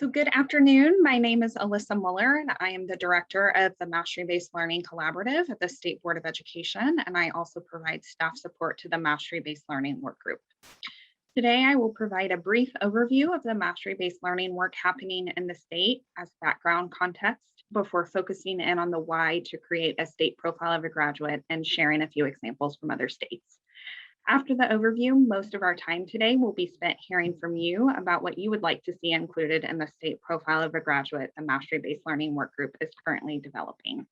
So good afternoon. My name is Alyssa Muller, and I am the director of the Mastery-Based Learning Collaborative at the State Board of Education, and I also provide staff support to the Mastery-Based Learning Work Group. Today, I will provide a brief overview of the Mastery-Based Learning work happening in the state as background context before focusing in on the why to create a state profile of a graduate and sharing a few examples from other states. After the overview, most of our time today will be spent hearing from you about what you would like to see included in the state profile of a graduate the Mastery-Based Learning Work Group is currently developing.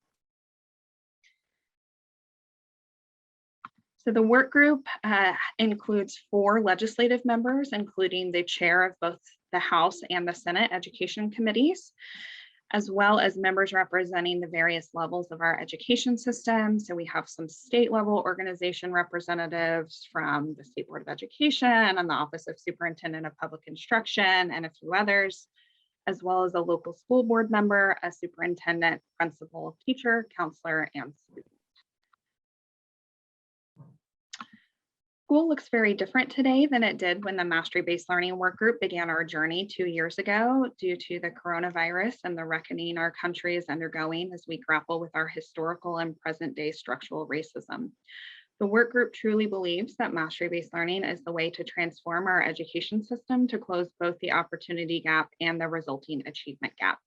So the work group includes 4 legislative members, including the chair of both the House and the Senate Education Committees, as well as members representing the various levels of our education system. So we have some state level organization representatives from the State Board of Education and the Office of Superintendent of Public Instruction and a few others, as well as a local school board member, a superintendent, principal, teacher, counselor, and student. School looks very different today than it did when the Mastery-Based Learning Work Group began our journey 2 years ago due to the coronavirus and the reckoning our country is undergoing as we grapple with our historical and present day structural racism. The work group truly believes that Mastery-Based Learning is the way to transform our education system to close both the opportunity gap and the resulting achievement gap.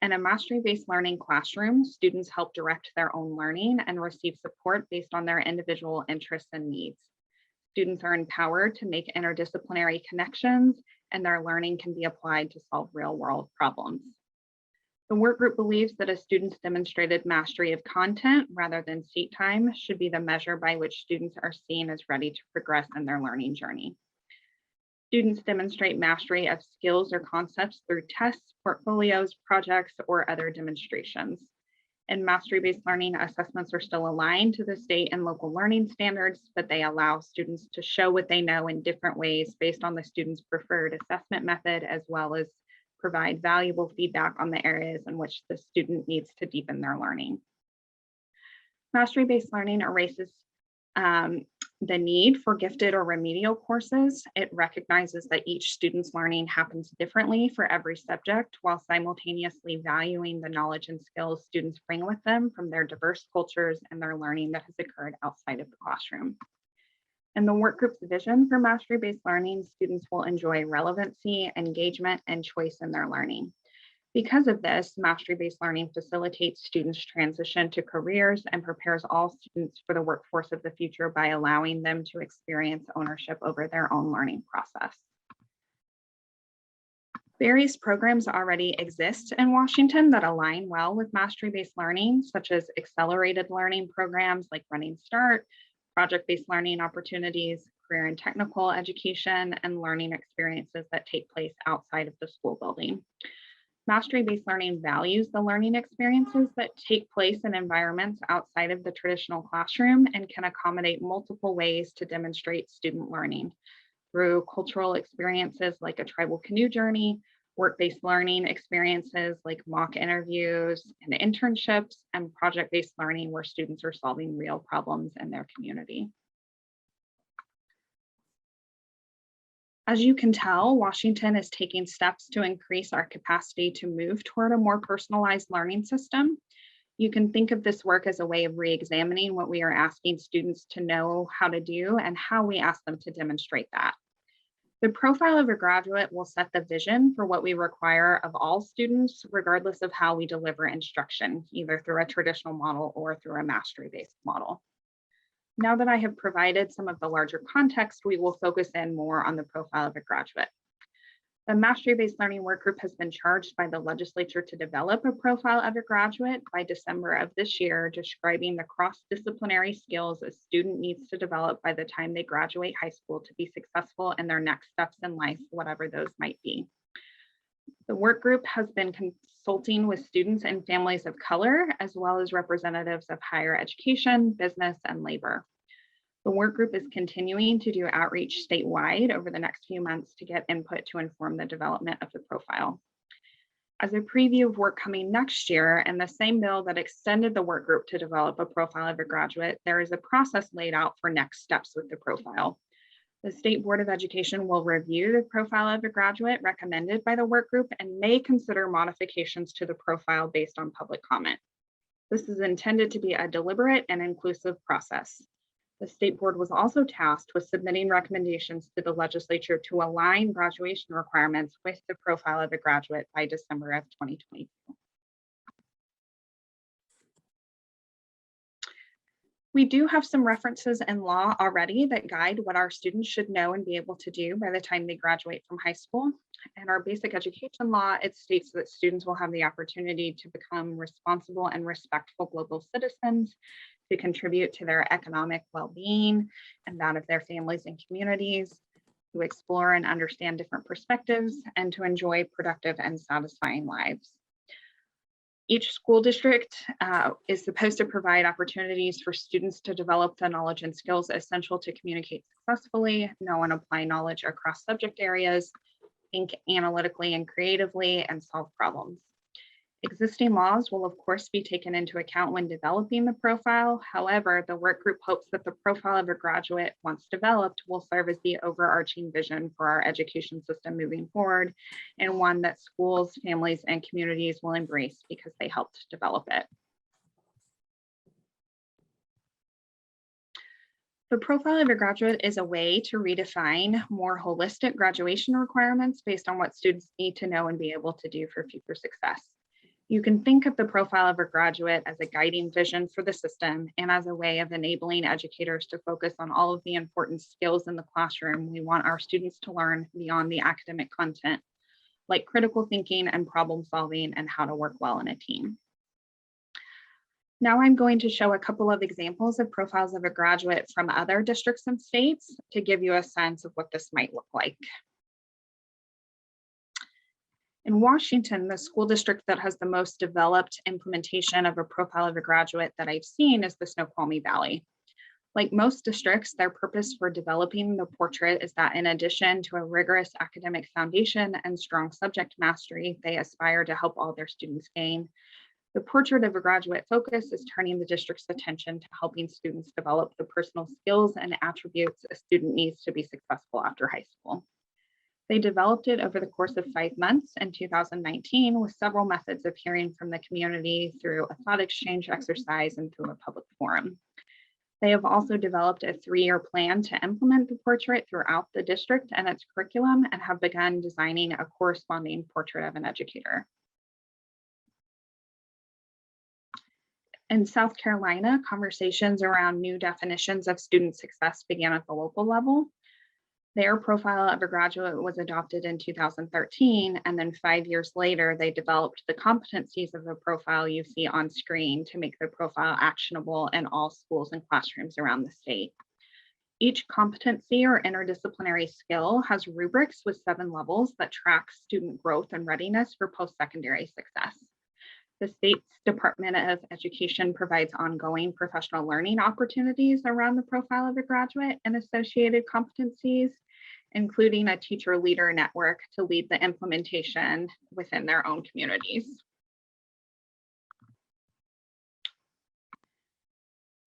In a Mastery-Based Learning classroom, students help direct their own learning and receive support based on their individual interests and needs. Students are empowered to make interdisciplinary connections, and their learning can be applied to solve real-world problems. The work group believes that a student's demonstrated mastery of content rather than seat time should be the measure by which students are seen as ready to progress in their learning journey. Students demonstrate mastery of skills or concepts through tests, portfolios, projects, or other demonstrations. In Mastery-Based Learning, assessments are still aligned to the state and local learning standards, but they allow students to show what they know in different ways based on the student's preferred assessment method, as well as provide valuable feedback on the areas in which the student needs to deepen their learning. Mastery-Based Learning erases the need for gifted or remedial courses. It recognizes that each student's learning happens differently for every subject, while simultaneously valuing the knowledge and skills students bring with them from their diverse cultures and their learning that has occurred outside of the classroom. In the work group's vision for Mastery-Based Learning, students will enjoy relevancy, engagement, and choice in their learning. Because of this, Mastery-Based Learning facilitates students' transition to careers and prepares all students for the workforce of the future by allowing them to experience ownership over their own learning process. Various programs already exist in Washington that align well with Mastery-Based Learning, such as accelerated learning programs like Running Start, project-based learning opportunities, career and technical education, and learning experiences that take place outside of the school building. Mastery-Based Learning values the learning experiences that take place in environments outside of the traditional classroom and can accommodate multiple ways to demonstrate student learning through cultural experiences like a tribal canoe journey, work-based learning experiences like mock interviews and internships, and project-based learning where students are solving real problems in their community. As you can tell, Washington is taking steps to increase our capacity to move toward a more personalized learning system. You can think of this work as a way of re-examining what we are asking students to know how to do and how we ask them to demonstrate that. The profile of a graduate will set the vision for what we require of all students, regardless of how we deliver instruction, either through a traditional model or through a mastery-based model. Now that I have provided some of the larger context, we will focus in more on the profile of a graduate. The Mastery-Based Learning Work Group has been charged by the legislature to develop a profile of a graduate by December of this year, describing the cross-disciplinary skills a student needs to develop by the time they graduate high school to be successful in their next steps in life, whatever those might be. The work group has been consulting with students and families of color, as well as representatives of higher education, business, and labor. The work group is continuing to do outreach statewide over the next few months to get input to inform the development of the profile. As a preview of work coming next year, and the same bill that extended the work group to develop a profile of a graduate, there is a process laid out for next steps with the profile. The State Board of Education will review the profile of a graduate recommended by the work group and may consider modifications to the profile based on public comment. This is intended to be a deliberate and inclusive process. The State Board was also tasked with submitting recommendations to the legislature to align graduation requirements with the profile of a graduate by December of 2022. We do have some references in law already that guide what our students should know and be able to do by the time they graduate from high school. In our basic education law, it states that students will have the opportunity to become responsible and respectful global citizens, to contribute to their economic well-being and that of their families and communities, to explore and understand different perspectives, and to enjoy productive and satisfying lives. Each school district is supposed to provide opportunities for students to develop the knowledge and skills essential to communicate successfully, know and apply knowledge across subject areas, think analytically and creatively, and solve problems. Existing laws will of course be taken into account when developing the profile. However, the work group hopes that the profile of a graduate, once developed, will serve as the overarching vision for our education system moving forward, and one that schools, families, and communities will embrace because they helped develop it. The profile of a graduate is a way to redefine more holistic graduation requirements based on what students need to know and be able to do for future success. You can think of the profile of a graduate as a guiding vision for the system and as a way of enabling educators to focus on all of the important skills in the classroom we want our students to learn beyond the academic content, like critical thinking and problem solving and how to work well in a team. Now I'm going to show a couple of examples of profiles of a graduate from other districts and states to give you a sense of what this might look like. In Washington, the school district that has the most developed implementation of a profile of a graduate that I've seen is the Snoqualmie Valley. Like most districts, their purpose for developing the portrait is that in addition to a rigorous academic foundation and strong subject mastery they aspire to help all their students gain, the portrait of a graduate focus is turning the district's attention to helping students develop the personal skills and attributes a student needs to be successful after high school. They developed it over the course of 5 months in 2019 with several methods of hearing from the community through a thought exchange exercise and through a public forum. They have also developed a 3-year plan to implement the portrait throughout the district and its curriculum and have begun designing a corresponding portrait of an educator. In South Carolina, conversations around new definitions of student success began at the local level. Their profile of a graduate was adopted in 2013, and then 5 years later, they developed the competencies of the profile you see on screen to make the profile actionable in all schools and classrooms around the state. Each competency or interdisciplinary skill has rubrics with 7 levels that track student growth and readiness for post-secondary success. The state's Department of Education provides ongoing professional learning opportunities around the profile of a graduate and associated competencies, including a teacher leader network to lead the implementation within their own communities.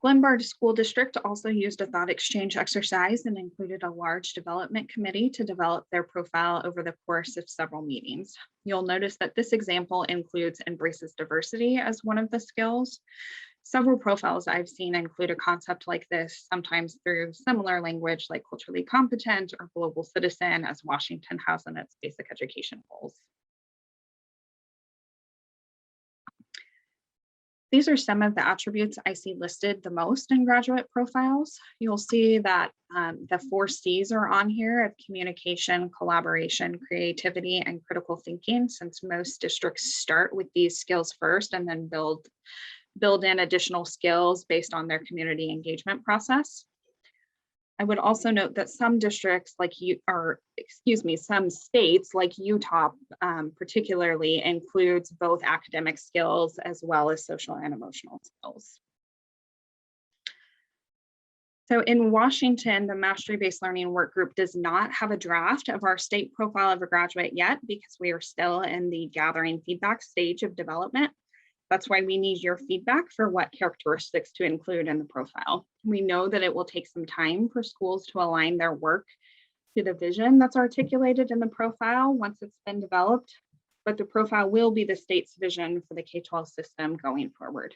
Glenbard School District also used a thought exchange exercise and included a large development committee to develop their profile over the course of several meetings. You'll notice that this example includes embraces diversity as one of the skills. Several profiles I've seen include a concept like this, sometimes through similar language like culturally competent or global citizen, as Washington has in its basic education goals. These are some of the attributes I see listed the most in graduate profiles. You'll see that the 4 C's are on here of communication, collaboration, creativity, and critical thinking, since most districts start with these skills first and then build in additional skills based on their community engagement process. I would also note that some districts some states like Utah particularly includes both academic skills as well as social and emotional skills. So in Washington, the Mastery-Based Learning Work Group does not have a draft of our state profile of a graduate yet because we are still in the gathering feedback stage of development. That's why we need your feedback for what characteristics to include in the profile. We know that it will take some time for schools to align their work to the vision that's articulated in the profile once it's been developed, but the profile will be the state's vision for the K-12 system going forward.